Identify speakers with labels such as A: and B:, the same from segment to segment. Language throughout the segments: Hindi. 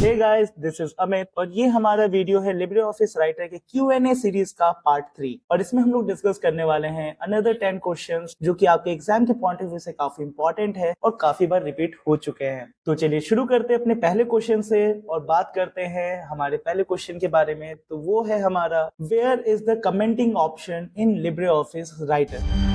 A: Hey guys, this is Amit और ये हमारा वीडियो है लिब्रे ऑफिस राइटर के Q&A सीरीज का पार्ट 3 और इसमें हम लोग डिस्कस करने वाले हैं अनदर 10 क्वेश्चंस जो कि आपके एग्जाम के पॉइंट ऑफ व्यू से काफी इंपॉर्टेंट है और काफी बार रिपीट हो चुके हैं। तो चलिए शुरू करते हैं अपने पहले क्वेश्चन से और बात करते हैं हमारे पहले क्वेश्चन के बारे में। तो वो है हमारा, where is the commenting option in LibreOffice Writer.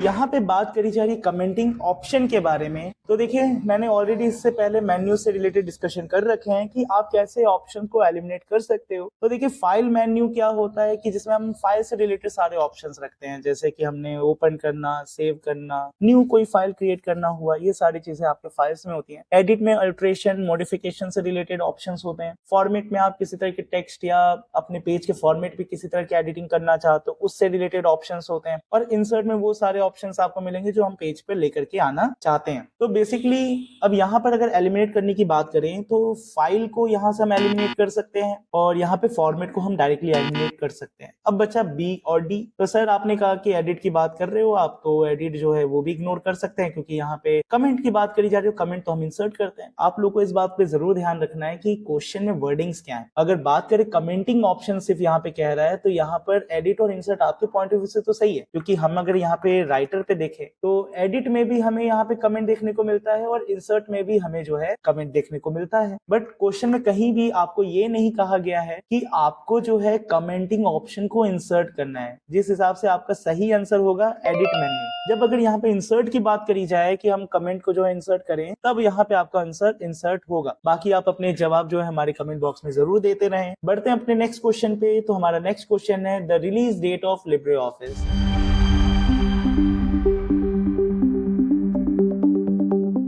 A: यहाँ पे बात करी जा रही कमेंटिंग ऑप्शन के बारे में। तो देखिए, मैंने ऑलरेडी इससे पहले मेन्यू से रिलेटेड डिस्कशन कर रखे हैं कि आप कैसे ऑप्शन को एलिमिनेट कर सकते हो। तो देखिए, फाइल मेन्यू क्या होता है कि जिसमें हम फाइल से रिलेटेड सारे ऑप्शंस रखते हैं, जैसे कि हमने ओपन करना, सेव करना, न्यू कोई फाइल क्रिएट करना हुआ, ये सारी चीजें आपके फाइल्स में होती हैं। एडिट में अल्ट्रेशन, मॉडिफिकेशन से रिलेटेड ऑप्शंस होते हैं। फॉर्मेट में आप किसी तरह के टेक्स्ट या अपने पेज के फॉर्मेट पे किसी तरह की एडिटिंग करना चाहते हो, उससे रिलेटेड ऑप्शंस होते हैं। और इंसर्ट में वो सारे ऑप्शंस आपको मिलेंगे जो हम पेज पे लेकर के आना चाहते हैं। तो बेसिकली अब यहाँ पर अगर एलिमिनेट करने की बात करें तो फाइल को यहाँ से हम एलिमिनेट कर सकते हैं और यहाँ पे फॉर्मेट को हम डायरेक्टली एलिमिनेट कर सकते हैं। अब बचा बी और डी। तो सर आपने कहा कि एडिट की बात कर रहे हो आप, तो एडिट जो है वो भी इग्नोर कर सकते हैं क्योंकि यहाँ पे कमेंट की बात करी जा रही है। कमेंट तो हम इंसर्ट करते हैं। आप लोग को इस बात पे जरूर ध्यान रखना है कि क्वेश्चन में वर्डिंग्स क्या है। अगर बात करें कमेंटिंग ऑप्शन सिर्फ यहाँ पे कह रहा है तो यहाँ पर एडिट और इंसर्ट आपके पॉइंट ऑफ व्यू से तो सही है, क्योंकि हम अगर यहाँ पे राइटर पे देखें तो एडिट में भी हमें यहाँ पे कमेंट देखने को मिलता है और इंसर्ट में भी हमें जो है कमेंट देखने को मिलता है। बट क्वेश्चन में कहीं भी आपको ये नहीं कहा गया है कि आपको जो है कमेंटिंग ऑप्शन को इंसर्ट करना है, जिस हिसाब से आपका सही आंसर होगा एडिट मेन्यू। जब अगर यहाँ पे इंसर्ट की बात करी जाए कि हम कमेंट को जो है इंसर्ट करें, तब यहाँ पे आपका आंसर इंसर्ट होगा। बाकी आप अपने जवाब जो है हमारे कमेंट बॉक्स में जरूर देते रहें। बढ़ते हैं अपने नेक्स्ट क्वेश्चन पे। तो हमारा नेक्स्ट क्वेश्चन है the release date of LibreOffice.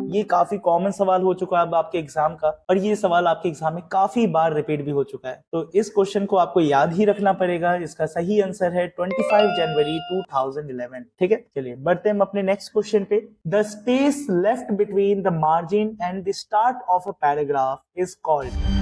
A: ये काफी कॉमन सवाल हो चुका है अब आपके एग्जाम का, और ये सवाल आपके एग्जाम में काफी बार रिपीट भी हो चुका है। तो इस क्वेश्चन को आपको याद ही रखना पड़ेगा। इसका सही आंसर है 25 जनवरी 2011। ठीक है, चलिए बढ़ते हैं अपने नेक्स्ट क्वेश्चन पे। The space left between the margin and the start of a paragraph is called.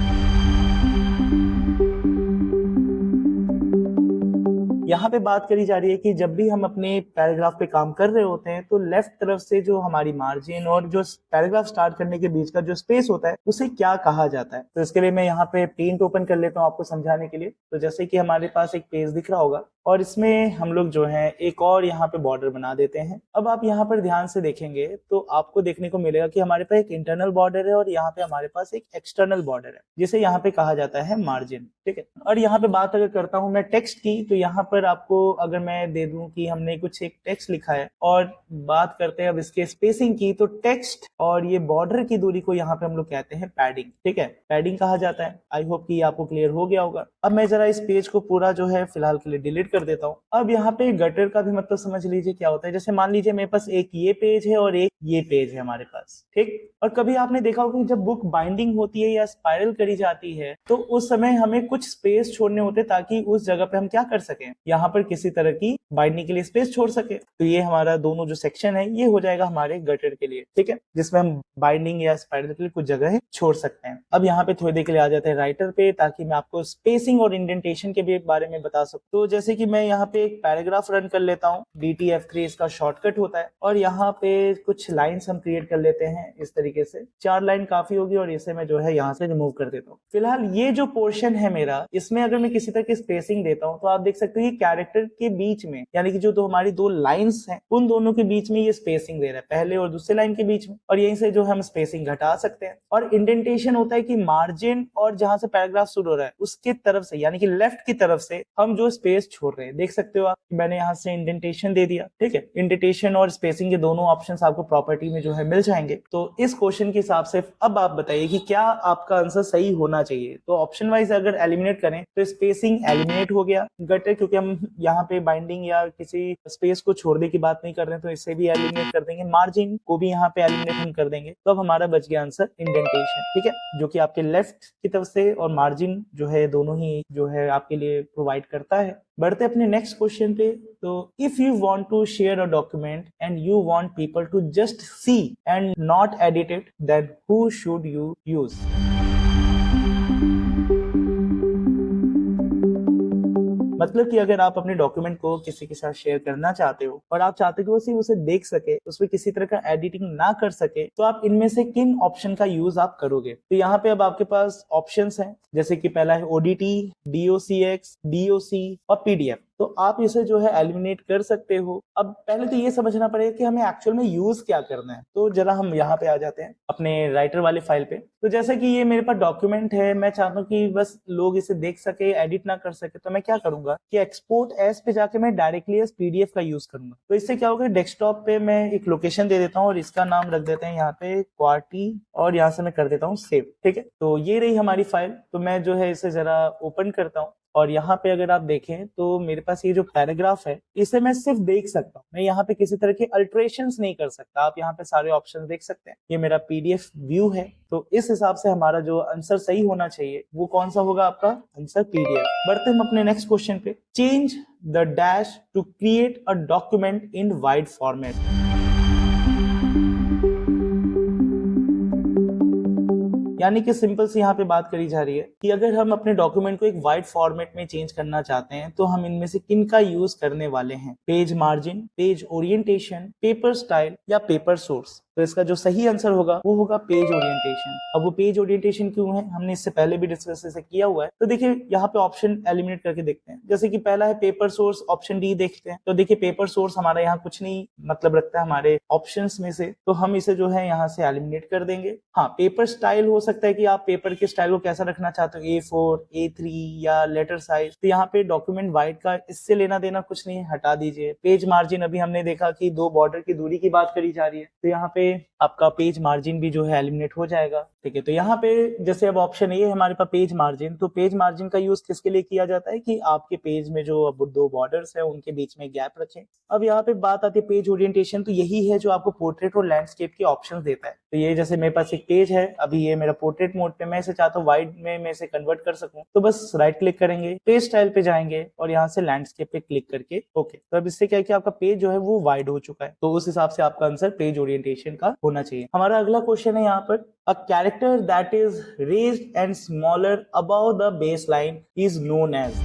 A: यहाँ पे बात करी जा रही है कि जब भी हम अपने पैराग्राफ पे काम कर रहे होते हैं तो लेफ्ट तरफ से जो हमारी मार्जिन और जो पैराग्राफ स्टार्ट करने के बीच का जो स्पेस होता है उसे क्या कहा जाता है। तो इसके लिए मैं यहाँ पे पेंट ओपन कर लेता हूँ आपको समझाने के लिए। तो जैसे कि हमारे पास एक पेज दिख रहा होगा और इसमें हम लोग जो है एक और यहाँ पे बॉर्डर बना देते हैं। अब आप यहाँ पर ध्यान से देखेंगे तो आपको देखने को मिलेगा कि हमारे पास एक इंटरनल बॉर्डर है और यहाँ पे हमारे पास एक एक्सटर्नल बॉर्डर है, जिसे यहाँ पे कहा जाता है मार्जिन। ठीक है, और यहाँ पे बात अगर करता हूँ मैं टेक्स्ट की, तो यहाँ पर आपको अगर मैं दे दूं कि हमने कुछ एक टेक्स्ट लिखा है और बात करते हैं अब इसके स्पेसिंग की, तो टेक्स्ट और ये बॉर्डर की दूरी को यहाँ पे हम लोग कहते हैं पैडिंग। ठीक है, पैडिंग कहा जाता है। आई होप कि आपको क्लियर हो गया होगा। अब मैं जरा इस पेज को पूरा जो है फिलहाल के लिए डिलीट कर देता हूँ। अब यहाँ पे गटर का भी मतलब समझ लीजिए क्या होता है। जैसे मान लीजिए मेरे पास एक ये पेज है और एक ये पेज है हमारे पास। ठीक, और कभी आपने देखा होगा कि जब बुक बाइंडिंग होती है या स्पाइरल करी जाती है तो उस समय हमें कुछ स्पेस छोड़ने होते ताकि उस जगह पे हम क्या कर सकें, यहाँ पर किसी तरह की बाइंडिंग के लिए स्पेस छोड़ सके। तो ये हमारा दोनों जो सेक्शन है ये हो जाएगा हमारे गटर के लिए। ठीक है, जिसमें हम बाइंडिंग या स्पाइरल के लिए कुछ जगह छोड़ सकते हैं। अब यहाँ पे थोड़ी देर के लिए आ जाते हैं राइटर पे, ताकि मैं आपको स्पेसिंग और इंडेंटेशन के भी बारे में बता सकूं। तो जैसे कि मैं यहाँ पे एक पैराग्राफ रन कर लेता हूँ, DTF3 इसका शॉर्टकट होता है, और यहाँ पे कुछ लाइन्स हम क्रिएट कर लेते हैं इस तरीके से। 4 लाइन काफी होगी और इसे मैं जो है यहाँ से रिमूव कर देता हूँ। फिलहाल ये जो पोर्शन है मेरा, इसमें अगर मैं किसी तरह की स्पेसिंग देता हूँ तो आप देख सकते हो कि कैरेक्टर के बीच में, यानी कि जो हमारी 2 लाइन्स हैं उन दोनों के बीच में ये स्पेसिंग दे रहा है, पहले और दूसरे लाइन के बीच में, और यहीं से जो हम स्पेसिंग घटा सकते हैं। और इंडेंटेशन होता है कि मार्जिन और जहां से पैराग्राफ शुरू हो रहा है उसके तरफ से, यानी कि लेफ्ट की तरफ से हम जो स्पेस छोड़ रहे हैं, देख सकते हो आप, मैंने यहाँ से इंडेंटेशन दे दिया। ठीक है, इंडेंटेशन और स्पेसिंग के दोनों ऑप्शंस आपको प्रॉपर्टी में जो है मिल जाएंगे। तो इस क्वेश्चन के हिसाब से अब आप बताइए कि क्या आपका आंसर सही होना चाहिए। तो ऑप्शन वाइज अगर एलिमिनेट करें तो स्पेसिंग एलिमिनेट हो गया, गटर क्योंकि हम यहाँ पे बाइंडिंग या किसी स्पेस को छोड़ने की बात नहीं कर रहे हैं तो इसे भी एलिमिनेट कर देंगे, मार्जिन को भी यहाँ पे एलिमिनेट हम कर देंगे। तो अब हमारा बच गया आंसर इंडेंटेशन। ठीक है, जो कि आपके लेफ्ट की तरफ से और मार्जिन जो है दोनों ही जो है आपके लिए प्रोवाइड करता है। बढ़ते अपने नेक्स्ट क्वेश्चन पे। तो if you want to share a document and you want people to just see and not edit it, then who should you use. मतलब कि अगर आप अपने डॉक्यूमेंट को किसी के साथ शेयर करना चाहते हो और आप चाहते हो कि वो सिर्फ उसे देख सके, उसमें किसी तरह का एडिटिंग ना कर सके, तो आप इनमें से किन ऑप्शन का यूज आप करोगे? तो यहाँ पे अब आपके पास ऑप्शंस हैं, जैसे कि पहला है ओडीटी, डीओसीएक्स, डीओसी और पीडीएफ। तो आप इसे जो है एलिमिनेट कर सकते हो। अब पहले तो ये समझना पड़ेगा कि हमें एक्चुअल में यूज क्या करना है। तो जरा हम यहाँ पे आ जाते हैं अपने राइटर वाले फाइल पे। तो जैसे कि ये मेरे पास डॉक्यूमेंट है, मैं चाहता हूँ कि बस लोग इसे देख सके, एडिट ना कर सके, तो मैं क्या करूंगा कि एक्सपोर्ट एज पे जाके मैं डायरेक्टली एज पीडीएफ का यूज करूंगा। तो इससे क्या होगा, डेस्कटॉप पे मैं एक लोकेशन दे देता हूँ और इसका नाम रख देते हैं यहाँ पे क्वार्टी, और यहाँ से मैं कर देता हूँ सेव। ठीक है, तो ये रही हमारी फाइल। तो मैं जो है इसे जरा ओपन करता हूँ और यहाँ पे अगर आप देखें तो मेरे पास ये जो पैराग्राफ है इसे मैं सिर्फ देख सकता हूँ, मैं यहाँ पे किसी तरह के अल्टरेशंस नहीं कर सकता। आप यहाँ पे सारे ऑप्शन देख सकते हैं, ये मेरा पीडीएफ व्यू है। तो इस हिसाब से हमारा जो आंसर सही होना चाहिए वो कौन सा होगा, आपका आंसर पीडीएफ। बढ़ते हम अपने नेक्स्ट क्वेश्चन पे। Change the dash to create a document in wide format. यानी कि सिंपल से यहाँ पे बात करी जा रही है कि अगर हम अपने डॉक्यूमेंट को एक वाइड फॉर्मेट में चेंज करना चाहते हैं तो हम इनमें से किन का यूज करने वाले हैं? Page margin, page orientation, paper style या पेपर सोर्स। तो इसका जो सही आंसर होगा वो होगा पेज ओरिएंटेशन। अब वो पेज ओरिएंटेशन क्यों है, हमने इससे पहले भी डिस्कस इसे किया हुआ है। तो देखिए यहाँ पे ऑप्शन एलिमिनेट करके देखते हैं। जैसे कि पहला है पेपर सोर्स, ऑप्शन डी देखते हैं। तो देखिए पेपर सोर्स हमारा यहाँ कुछ नहीं मतलब रखता है हमारे ऑप्शंस में से, तो हम इसे जो है यहाँ से एलिमिनेट कर देंगे। हाँ, पेपर स्टाइल हो सकता है कि आप पेपर के स्टाइल को कैसा रखना चाहते हो, A4, A3 या लेटर साइज। तो यहाँ पे डॉक्यूमेंट वाइड का इससे लेना देना कुछ नहीं, हटा दीजिए। पेज मार्जिन अभी हमने देखा कि 2 बॉर्डर की दूरी की बात करी जा रही है, तो यहाँ पे आपका पेज मार्जिन भी जो है एलिमिनेट हो जाएगा। ठीक है, तो यहाँ पे जैसे अब ऑप्शन ये है हमारे पास पेज मार्जिन, तो पेज मार्जिन का यूज किसके लिए किया जाता है कि आपके पेज में जो अब 2 बॉर्डर्स है उनके बीच में गैप रखें। अब यहाँ पे बात आती है पेज ओरिएंटेशन, तो यही है जो आपको पोर्ट्रेट और लैंडस्केप के ऑप्शन देता है। तो ये जैसे मेरे पास एक पेज है, अभी ये मेरा पोर्ट्रेट मोड पे, मैं इसे चाहता हूँ वाइड में मैं इसे कन्वर्ट कर सकूं, तो बस राइट क्लिक करेंगे, पेज स्टाइल पे जाएंगे और यहाँ से लैंडस्केप पे क्लिक करके ओके। तो अब इससे क्या है कि आपका पेज जो है वो वाइड हो चुका है। तो उस हिसाब से आपका आंसर पेज ओरिएंटेशन का होना चाहिए। हमारा अगला क्वेश्चन है यहाँ पर, a character that is raised and smaller above the baseline is known as.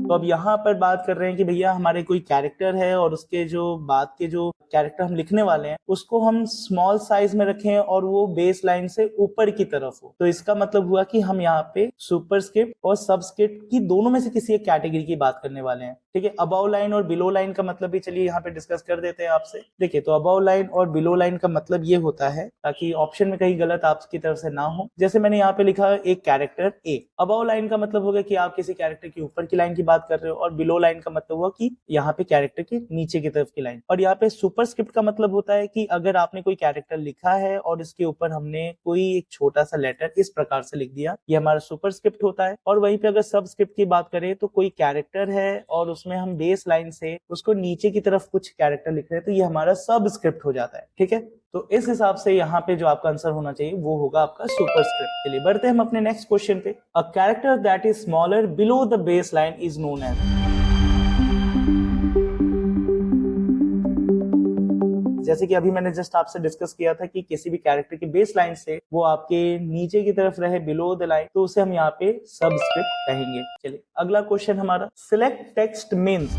A: तो अब यहाँ पर बात कर रहे हैं कि भैया हमारे कोई कैरेक्टर है और उसके जो बाद के जो कैरेक्टर हम लिखने वाले हैं उसको हम स्मॉल साइज में रखें और वो बेस लाइन से ऊपर की तरफ हो। तो इसका मतलब हुआ कि हम यहाँ पे सुपरस्क्रिप्ट और सबस्क्रिप्ट की दोनों में से किसी एक कैटेगरी की बात करने वाले हैं। ठीक है, अबव लाइन और बिलो लाइन का मतलब भी चलिए यहाँ पे डिस्कस कर देते हैं आपसे। देखिए, तो अबव लाइन और बिलो लाइन का मतलब ये होता है, ताकि ऑप्शन में कहीं गलत आपकी तरफ से ना हो, जैसे मैंने यहाँ पे लिखा एक कैरेक्टर ए, अबव लाइन का मतलब होगा कि आप किसी कैरेक्टर की ऊपर की लाइन की बात कर रहे हो, और बिलो लाइन का मतलब हुआ कि यहाँ पे कैरेक्टर के नीचे की तरफ की लाइन। और यहाँ पे सुपरस्क्रिप्ट का मतलब होता है कि अगर आपने कोई कैरेक्टर लिखा है और इसके ऊपर हमने कोई एक छोटा सा लेटर इस प्रकार से लिख दिया, ये हमारा सुपरस्क्रिप्ट होता है। और वहीं पे अगर सबस्क्रिप्ट की बात करें तो कोई कैरेक्टर है और उसमें हम बेस लाइन से उसको नीचे की तरफ कुछ कैरेक्टर लिख रहे हैं, तो ये हमारा सबस्क्रिप्ट हो जाता है। ठीक है, तो इस हिसाब से यहाँ पे जो आपका आंसर होना चाहिए वो होगा आपका सुपरस्क्रिप्ट। चलिए बढ़ते हैं हम अपने नेक्स्ट क्वेश्चन पे। A character that is smaller below the baseline is known as. जैसे कि अभी मैंने जस्ट आपसे डिस्कस किया था कि किसी भी कैरेक्टर की बेस लाइन से वो आपके नीचे की तरफ रहे, बिलो द लाइन, तो उसे हम यहाँ पे सबस्क्रिप्ट कहेंगे। चलिए अगला क्वेश्चन हमारा, सिलेक्ट टेक्स्ट मीन्स।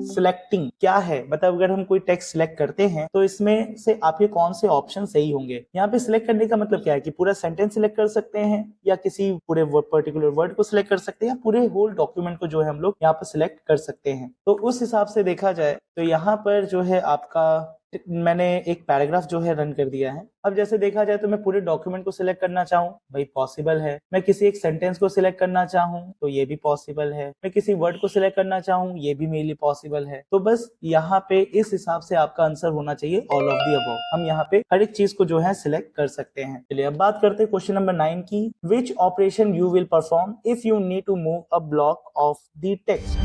A: सिलेक्टिंग क्या है, मतलब अगर हम कोई टेक्स्ट सिलेक्ट करते हैं तो इसमें से आपके कौन से ऑप्शन सही होंगे। यहाँ पे सिलेक्ट करने का मतलब क्या है कि पूरा सेंटेंस सिलेक्ट कर सकते हैं, या किसी पूरे पर्टिकुलर वर्ड को सिलेक्ट कर सकते हैं, या पूरे होल डॉक्यूमेंट को जो है हम लोग यहाँ पर सिलेक्ट कर सकते हैं। तो उस हिसाब से देखा जाए तो यहाँ पर जो है आपका, मैंने एक पैराग्राफ जो है रन कर दिया है। अब जैसे देखा जाए तो मैं पूरे डॉक्यूमेंट को सिलेक्ट करना चाहूँ, भाई पॉसिबल है। मैं किसी एक सेंटेंस को सिलेक्ट करना चाहूँ तो ये भी पॉसिबल है। मैं किसी वर्ड को सिलेक्ट करना चाहूँ ये भी मेरे लिए पॉसिबल है। तो बस यहाँ पे इस हिसाब से आपका आंसर होना चाहिए ऑल ऑफ द अबव। हम यहाँ पे हर एक चीज को जो है सिलेक्ट कर सकते हैं। चलिए अब बात करते हैं क्वेश्चन नंबर 9 की, which operation you will perform if you need to move a block of the text.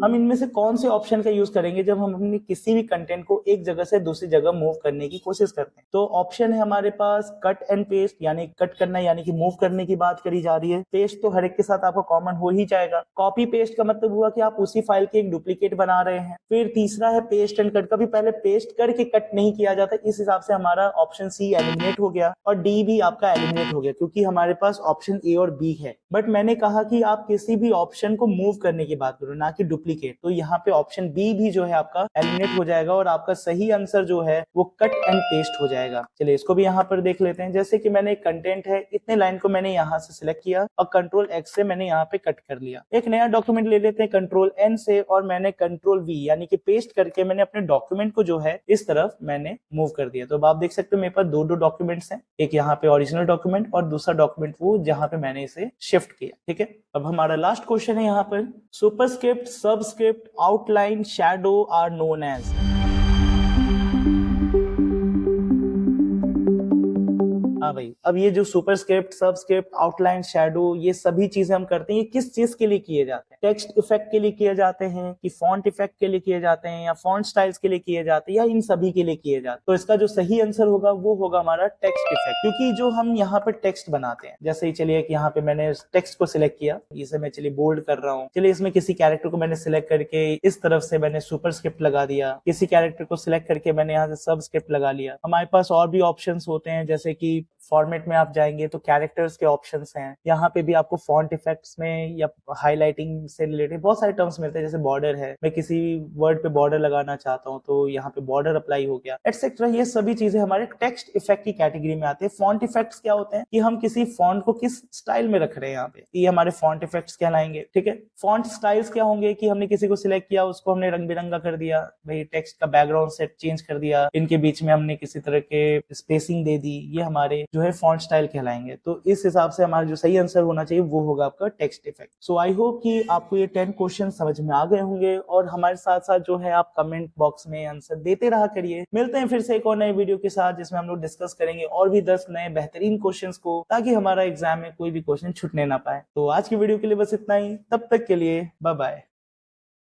A: हम हम इनमें से कौन से ऑप्शन का यूज करेंगे जब हम अपनी किसी भी कंटेंट को एक जगह से दूसरी जगह मूव करने की कोशिश करते हैं। तो ऑप्शन है हमारे पास कट एंड पेस्ट, यानी कट करना यानी कि मूव करने की बात करी जा रही है। पेस्ट तो हर एक के साथ आपको कॉमन हो ही जाएगा। कॉपी पेस्ट का मतलब हुआ कि आप उसी फाइल के एक डुप्लीकेट बना रहे हैं। फिर तीसरा है पेस्ट एंड कट, कभी पहले पेस्ट करके कट नहीं किया जाता, इस हिसाब से हमारा ऑप्शन सी एलिमिनेट हो गया और डी भी आपका एलिमिनेट हो गया क्योंकि हमारे पास ऑप्शन ए और बी है। बट मैंने कहा कि आप किसी भी ऑप्शन को मूव करने की बात करो, ना कि डुप्लीकेट, तो यहाँ पे ऑप्शन बी भी जो है आपका एलिमिनेट हो जाएगा और आपका सही आंसर जो है वो कट एंड पेस्ट हो जाएगा। चलिए इसको भी यहाँ पर देख लेते हैं। जैसे कि मैंने एक कंटेंट है, इतने लाइन को मैंने यहाँ से सिलेक्ट किया और कंट्रोल एक्स से मैंने यहाँ पे कट कर लिया। एक नया डॉक्यूमेंट ले लेते हैं कंट्रोल एन से और मैंने कंट्रोल वी यानी कि पेस्ट करके मैंने अपने डॉक्यूमेंट को जो है इस तरफ मैंने मूव कर दिया। तो अब आप देख सकते हो मेरे पास दो डॉक्यूमेंट्स हैं, एक यहाँ पे ओरिजिनल डॉक्यूमेंट और दूसरा डॉक्यूमेंट वो जहाँ पे मैंने इसे शिफ्ट किया। ठीक है, अब हमारा लास्ट क्वेश्चन है यहाँ पर, superscript, subscript, outline, shadow are known as. हाँ भाई, अब ये जो सुपरस्क्रिप्ट, सबस्क्रिप्ट, आउटलाइन, शैडो, ये सभी चीजें हम करते हैं, ये किस चीज के लिए किए जाते हैं? टेक्स्ट इफेक्ट के लिए किए जाते हैं कि फॉन्ट इफेक्ट के लिए किए जाते हैं या फॉन्ट स्टाइल्स के लिए किए जाते हैं या इन सभी के लिए किए जाते हैं? तो इसका जो सही आंसर होगा वो होगा हमारा टेक्स्ट इफेक्ट, क्योंकि जो हम यहाँ पर टेक्स्ट बनाते हैं, जैसे ही चलिए कि यहाँ पे मैंने टेक्स्ट को सिलेक्ट किया, इसे मैं चलिए बोल्ड कर रहा हूँ, चलिए इसमें किसी कैरेक्टर को मैंने सिलेक्ट करके इस तरफ से मैंने सुपरस्क्रिप्ट लगा दिया, किसी कैरेक्टर को सिलेक्ट करके मैंने यहाँ से सबस्क्रिप्ट लगा लिया। हमारे पास और भी ऑप्शंस होते हैं, जैसे कि फॉर्मेट में आप जाएंगे तो कैरेक्टर्स के ऑप्शंस हैं, यहाँ पे भी आपको फॉन्ट इफेक्ट्स में या हाईलाइटिंग से रिलेटेड बहुत सारे टर्म्स मिलते हैं। जैसे बॉर्डर है, मैं किसी वर्ड पे बॉर्डर लगाना चाहता हूँ तो यहाँ पे बॉर्डर अप्लाई हो गया, एटसेट्रा। ये सभी चीजें हमारे टेक्स्ट इफेक्ट की कैटेगरी में आते हैं। फॉन्ट इफेक्ट्स क्या होते हैं कि हम किसी फॉन्ट को किस स्टाइल में रख रहे हैं, यहाँ पे ये हमारे फॉन्ट इफेक्ट्स कहलाएंगे। ठीक है, फॉन्ट स्टाइल्स क्या होंगे कि हमने किसी को सिलेक्ट किया, उसको हमने रंग बिरंगा कर दिया, भाई टेक्स्ट का बैकग्राउंड सेट चेंज कर दिया, इनके बीच में हमने किसी तरह के स्पेसिंग दे दी, ये हमारे जो है फॉन्ट स्टाइल कहलाएंगे। तो इस हिसाब से हमारा जो सही आंसर होना चाहिए वो होगा आपका text effect. So I hope कि आपको ये 10 क्वेश्चन समझ में आ गए होंगे और हमारे साथ साथ जो है आप कमेंट बॉक्स में आंसर देते रहा करिए। मिलते हैं फिर से एक और नए वीडियो के साथ जिसमें हम लोग डिस्कस करेंगे और भी 10 नए बेहतरीन क्वेश्चंस को, ताकि हमारा एग्जाम में कोई भी क्वेश्चन छूटने ना पाए। तो आज की वीडियो के लिए बस इतना ही, तब तक के लिए बाय बाय।